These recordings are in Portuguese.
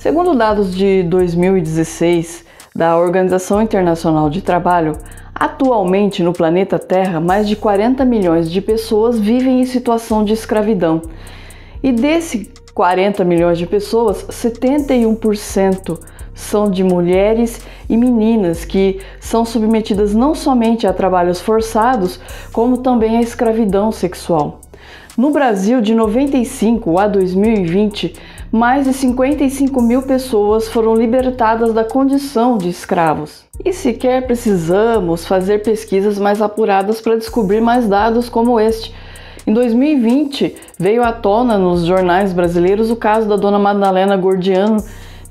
Segundo dados de 2016 da Organização Internacional de Trabalho, atualmente no planeta Terra, mais de 40 milhões de pessoas vivem em situação de escravidão. E desses 40 milhões de pessoas, 71% são de mulheres e meninas que são submetidas não somente a trabalhos forçados, como também à escravidão sexual. No Brasil, de 95 a 2020, mais de 55 mil pessoas foram libertadas da condição de escravos. E sequer precisamos fazer pesquisas mais apuradas para descobrir mais dados como este. Em 2020, veio à tona nos jornais brasileiros o caso da dona Madalena Gordiano,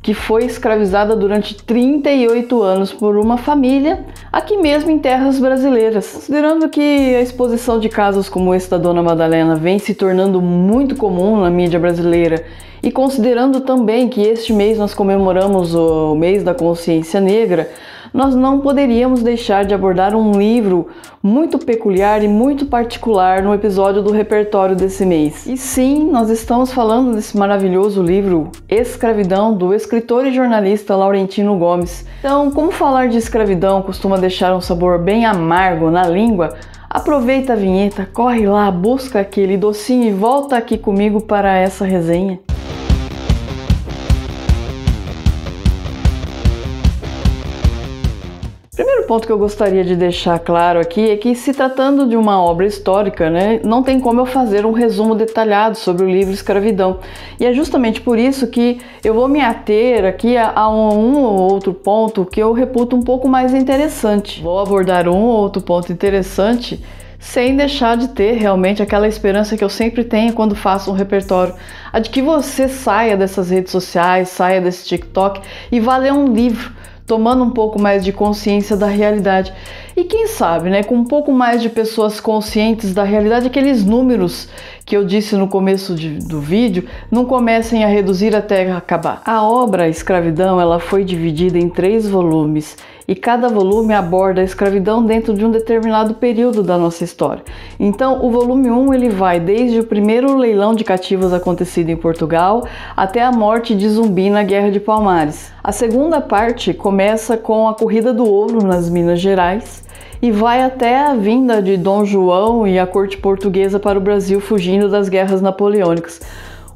que foi escravizada durante 38 anos por uma família aqui mesmo em terras brasileiras. Considerando que a exposição de casos como esse da dona Madalena vem se tornando muito comum na mídia brasileira, e considerando também que este mês nós comemoramos o mês da consciência negra, nós não poderíamos deixar de abordar um livro muito peculiar e muito particular no episódio do repertório desse mês. E sim, nós estamos falando desse maravilhoso livro Escravidão, do escritor e jornalista Laurentino Gomes. Então, como falar de escravidão costuma deixar um sabor bem amargo na língua, aproveita a vinheta, corre lá, busca aquele docinho e volta aqui comigo para essa resenha. O primeiro ponto que eu gostaria de deixar claro aqui é que, se tratando de uma obra histórica, não tem como eu fazer um resumo detalhado sobre o livro Escravidão. E é justamente por isso que eu vou me ater aqui a um ou outro ponto que eu reputo um pouco mais interessante. Vou abordar um ou outro ponto interessante sem deixar de ter realmente aquela esperança que eu sempre tenho quando faço um repertório, a de que você saia dessas redes sociais, saia desse TikTok e vá ler um livro, tomando um pouco mais de consciência da realidade. E quem sabe, com um pouco mais de pessoas conscientes da realidade, aqueles números que eu disse no começo do vídeo não comecem a reduzir até acabar. A obra Escravidão, ela foi dividida em 3 volumes, e cada volume aborda a escravidão dentro de um determinado período da nossa história. Então, o volume 1 ele vai desde o primeiro leilão de cativos acontecido em Portugal até a morte de Zumbi na Guerra de Palmares. A segunda parte começa com a corrida do ouro nas Minas Gerais e vai até a vinda de Dom João e a corte portuguesa para o Brasil, fugindo das guerras napoleônicas.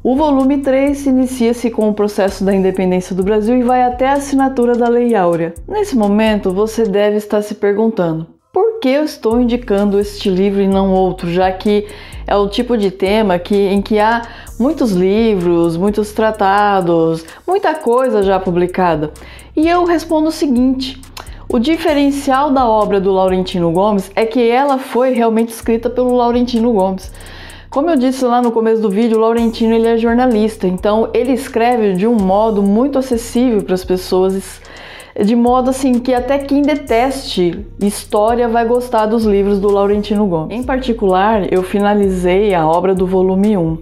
O volume 3 inicia-se com o processo da independência do Brasil e vai até a assinatura da Lei Áurea. Nesse momento, você deve estar se perguntando: por que eu estou indicando este livro e não outro, já que é o tipo de tema em que há muitos livros, muitos tratados, muita coisa já publicada? E eu respondo o seguinte: o diferencial da obra do Laurentino Gomes é que ela foi realmente escrita pelo Laurentino Gomes. Como eu disse lá no começo do vídeo, o Laurentino ele é jornalista, então ele escreve de um modo muito acessível para as pessoas, de modo assim que até quem deteste história vai gostar dos livros do Laurentino Gomes. Em particular, eu finalizei a obra do volume 1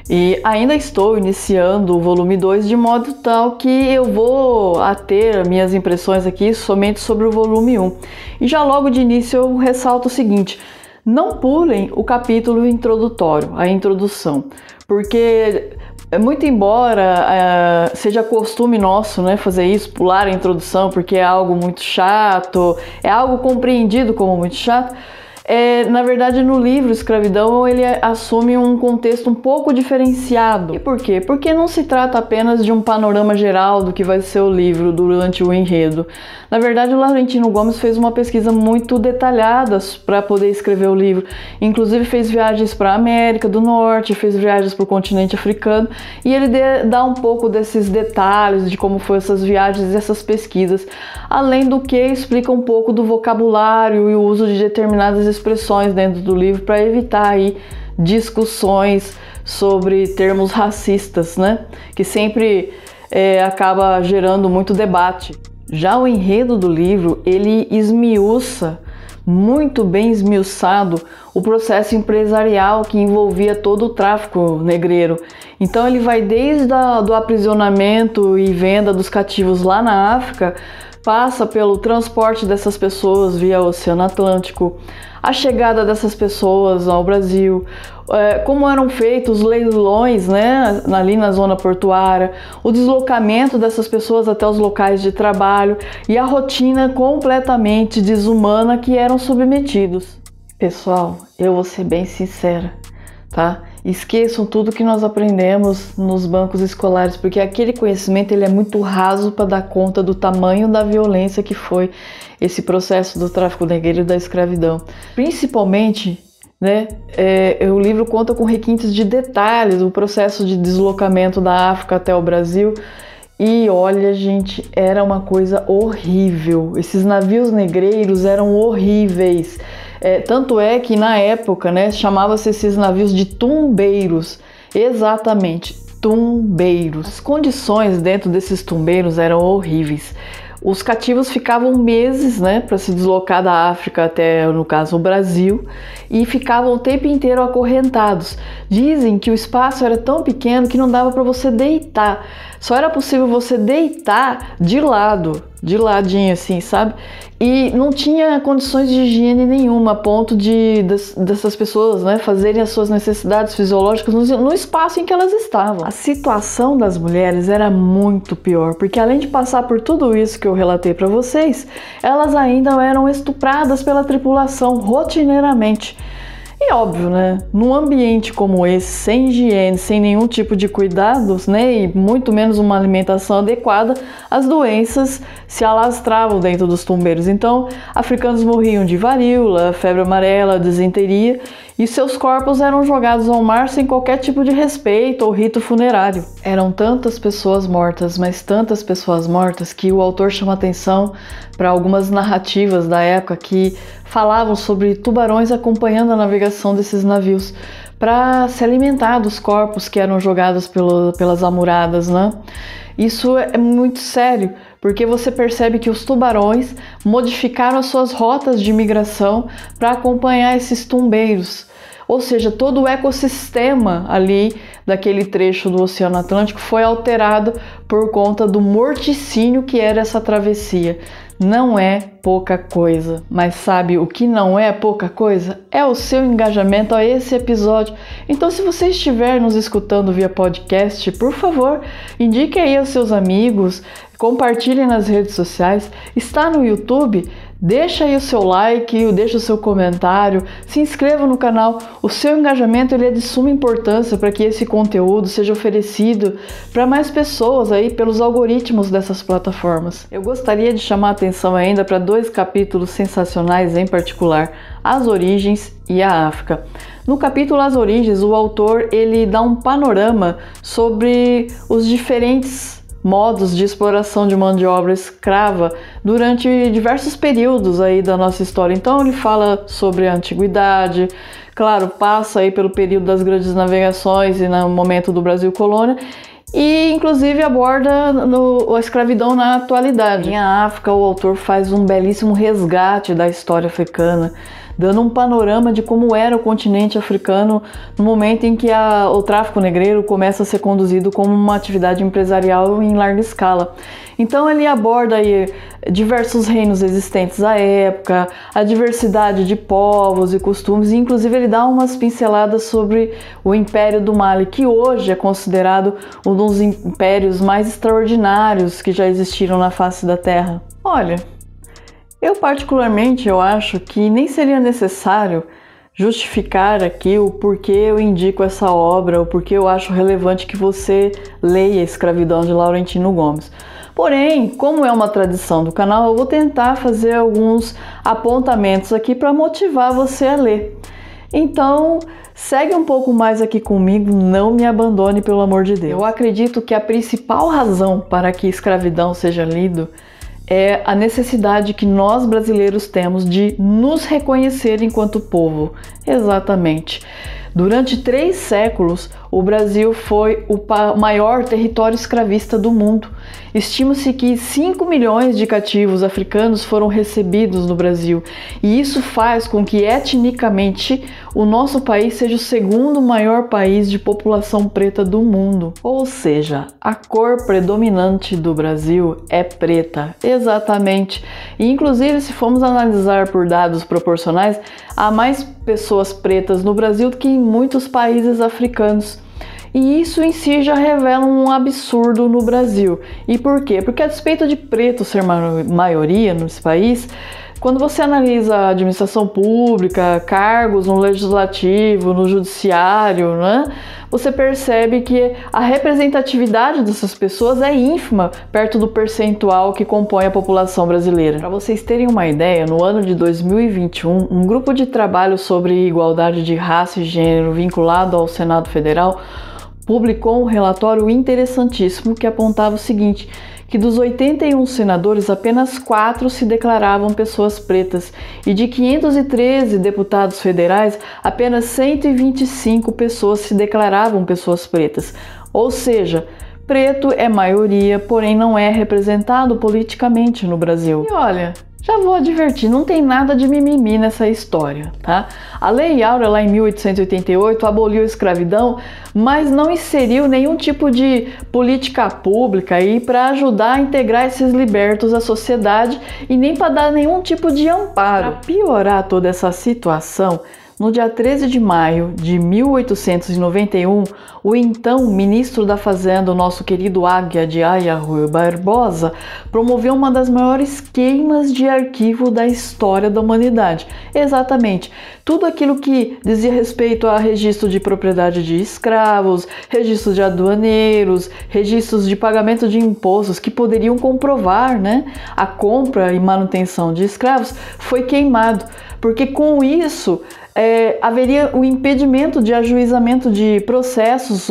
e ainda estou iniciando o volume 2, de modo tal que eu vou ter minhas impressões aqui somente sobre o volume 1. E já logo de início eu ressalto o seguinte: não pulem o capítulo introdutório, a introdução, porque muito embora seja costume nosso fazer isso, pular a introdução, porque é algo muito chato, é algo compreendido como muito chato, na verdade, no livro Escravidão, ele assume um contexto um pouco diferenciado. E por quê? Porque não se trata apenas de um panorama geral do que vai ser o livro durante o enredo. Na verdade, o Laurentino Gomes fez uma pesquisa muito detalhada para poder escrever o livro. Inclusive, fez viagens para a América do Norte, fez viagens para o continente africano, e ele dá um pouco desses detalhes de como foram essas viagens e essas pesquisas, além do que explica um pouco do vocabulário e o uso de determinadas expressões dentro do livro para evitar aí discussões sobre termos racistas, que sempre acaba gerando muito debate. Já o enredo do livro, ele esmiuça, muito bem esmiuçado, o processo empresarial que envolvia todo o tráfico negreiro. Então ele vai desde do aprisionamento e venda dos cativos lá na África, passa pelo transporte dessas pessoas via Oceano Atlântico, a chegada dessas pessoas ao Brasil, como eram feitos os leilões, né, ali na zona portuária, o deslocamento dessas pessoas até os locais de trabalho e a rotina completamente desumana que eram submetidos. Pessoal, eu vou ser bem sincera, tá? Esqueçam tudo que nós aprendemos nos bancos escolares, porque aquele conhecimento ele é muito raso para dar conta do tamanho da violência que foi esse processo do tráfico negreiro e da escravidão. Principalmente, né, o livro conta com requintes de detalhes, o processo de deslocamento da África até o Brasil. E olha, gente, era uma coisa horrível. Esses navios negreiros eram horríveis. Tanto é que na época, né, chamava-se esses navios de tumbeiros. Exatamente, tumbeiros. As condições dentro desses tumbeiros eram horríveis. Os cativos ficavam meses, né, para se deslocar da África até, no caso, o Brasil, e ficavam o tempo inteiro acorrentados. Dizem que o espaço era tão pequeno que não dava para você deitar. Só era possível você deitar de lado, de ladinho assim, sabe? E não tinha condições de higiene nenhuma, a ponto dessas pessoas, né, fazerem as suas necessidades fisiológicas no espaço em que elas estavam. A situação das mulheres era muito pior, porque além de passar por tudo isso que eu relatei para vocês, elas ainda eram estupradas pela tripulação rotineiramente. E óbvio, né, num ambiente como esse, sem higiene, sem nenhum tipo de cuidados, né, e muito menos uma alimentação adequada, as doenças se alastravam dentro dos tumbeiros. Então, africanos morriam de varíola, febre amarela, disenteria, e seus corpos eram jogados ao mar sem qualquer tipo de respeito ou rito funerário. Eram tantas pessoas mortas, mas tantas pessoas mortas, que o autor chama atenção para algumas narrativas da época que falavam sobre tubarões acompanhando a navegação desses navios para se alimentar dos corpos que eram jogados pelas amuradas, né? Isso é muito sério, porque você percebe que os tubarões modificaram as suas rotas de migração para acompanhar esses tumbeiros. Ou seja, todo o ecossistema ali daquele trecho do Oceano Atlântico foi alterado por conta do morticínio que era essa travessia. Não é pouca coisa, mas sabe o que não é pouca coisa? É o seu engajamento a esse episódio. Então, se você estiver nos escutando via podcast, por favor, indique aí aos seus amigos, compartilhe nas redes sociais. Está no YouTube? Deixa aí o seu like, deixa o seu comentário, se inscreva no canal. O seu engajamento ele é de suma importância para que esse conteúdo seja oferecido para mais pessoas aí pelos algoritmos dessas plataformas. Eu gostaria de chamar a atenção ainda para 2 capítulos sensacionais em particular, As Origens e a África. No capítulo As Origens, o autor ele dá um panorama sobre os diferentes modos de exploração de mão de obra escrava durante diversos períodos aí da nossa história. Então ele fala sobre a antiguidade, claro, passa aí pelo período das grandes navegações e no momento do Brasil colônia, e inclusive aborda a escravidão na atualidade. Em África, o autor faz um belíssimo resgate da história africana, dando um panorama de como era o continente africano no momento em que o tráfico negreiro começa a ser conduzido como uma atividade empresarial em larga escala. Então ele aborda aí diversos reinos existentes à época, a diversidade de povos e costumes, e inclusive ele dá umas pinceladas sobre o Império do Mali, que hoje é considerado um dos impérios mais extraordinários que já existiram na face da Terra. Olha, eu particularmente acho que nem seria necessário justificar aqui o porquê eu indico essa obra, o porquê eu acho relevante que você leia Escravidão de Laurentino Gomes. Porém, como é uma tradição do canal, eu vou tentar fazer alguns apontamentos aqui para motivar você a ler. Então, segue um pouco mais aqui comigo, não me abandone, pelo amor de Deus. Eu acredito que a principal razão para que Escravidão seja lido é a necessidade que nós brasileiros temos de nos reconhecer enquanto povo. Exatamente. Durante 3 séculos, o Brasil foi o maior território escravista do mundo. Estima-se que 5 milhões de cativos africanos foram recebidos no Brasil, e isso faz com que etnicamente o nosso país seja o segundo maior país de população preta do mundo. Ou seja, a cor predominante do Brasil é preta, exatamente. E inclusive, se formos analisar por dados proporcionais, há mais pessoas pretas no Brasil do que em muitos países africanos. E isso em si já revela um absurdo no Brasil. E por quê? Porque a despeito de preto ser maioria nesse país, quando você analisa a administração pública, cargos no legislativo, no judiciário, né, você percebe que a representatividade dessas pessoas é ínfima perto do percentual que compõe a população brasileira. Para vocês terem uma ideia, no ano de 2021, um grupo de trabalho sobre igualdade de raça e gênero vinculado ao Senado Federal publicou um relatório interessantíssimo que apontava o seguinte, que dos 81 senadores, apenas 4 se declaravam pessoas pretas, e de 513 deputados federais, apenas 125 pessoas se declaravam pessoas pretas. Ou seja, preto é maioria, porém não é representado politicamente no Brasil. E olha, já vou advertir, não tem nada de mimimi nessa história, tá? A Lei Áurea, lá em 1888, aboliu a escravidão, mas não inseriu nenhum tipo de política pública aí para ajudar a integrar esses libertos à sociedade e nem para dar nenhum tipo de amparo. Para piorar toda essa situação, no dia 13 de maio de 1891, o então ministro da Fazenda, o nosso querido Águia de Aia Rui Barbosa, promoveu uma das maiores queimas de arquivo da história da humanidade. Exatamente, tudo aquilo que dizia respeito a registro de propriedade de escravos, registros de aduaneiros, registros de pagamento de impostos que poderiam comprovar, né, a compra e manutenção de escravos, foi queimado, porque com isso haveria o impedimento de ajuizamento de processos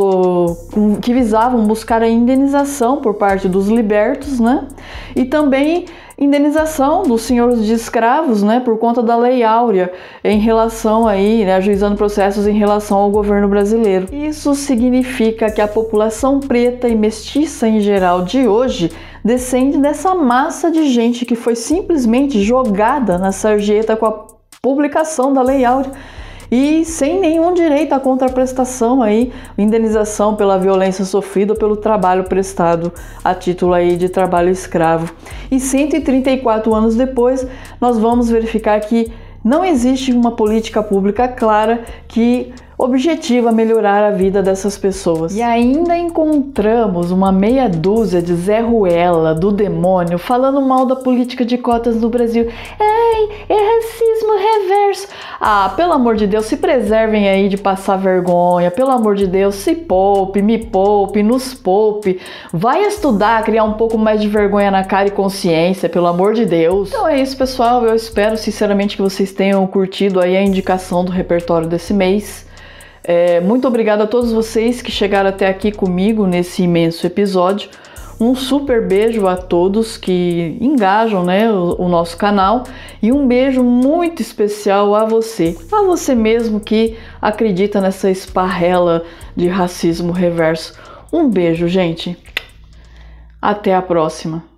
que visavam buscar a indenização por parte dos libertos, né? E também indenização dos senhores de escravos, né, por conta da Lei Áurea, em relação aí, né, ajuizando processos em relação ao governo brasileiro. Isso significa que a população preta e mestiça em geral de hoje descende dessa massa de gente que foi simplesmente jogada na sarjeta com a publicação da Lei Áurea e sem nenhum direito à contraprestação aí, indenização pela violência sofrida ou pelo trabalho prestado a título aí de trabalho escravo. E 134 anos depois, nós vamos verificar que não existe uma política pública clara que objetiva melhorar a vida dessas pessoas. E ainda encontramos uma meia dúzia de Zé Ruela do demônio falando mal da política de cotas no Brasil. Ei, é racismo reverso. Ah, pelo amor de Deus, se preservem aí de passar vergonha. Pelo amor de Deus, se poupe, me poupe, nos poupe. Vai estudar, criar um pouco mais de vergonha na cara e consciência, pelo amor de Deus. Então é isso, pessoal. Eu espero sinceramente que vocês tenham curtido aí a indicação do repertório desse mês. Muito obrigada a todos vocês que chegaram até aqui comigo nesse imenso episódio. Um super beijo a todos que engajam, né, o nosso canal, e um beijo muito especial a você mesmo que acredita nessa esparrela de racismo reverso. Um beijo, gente. Até a próxima.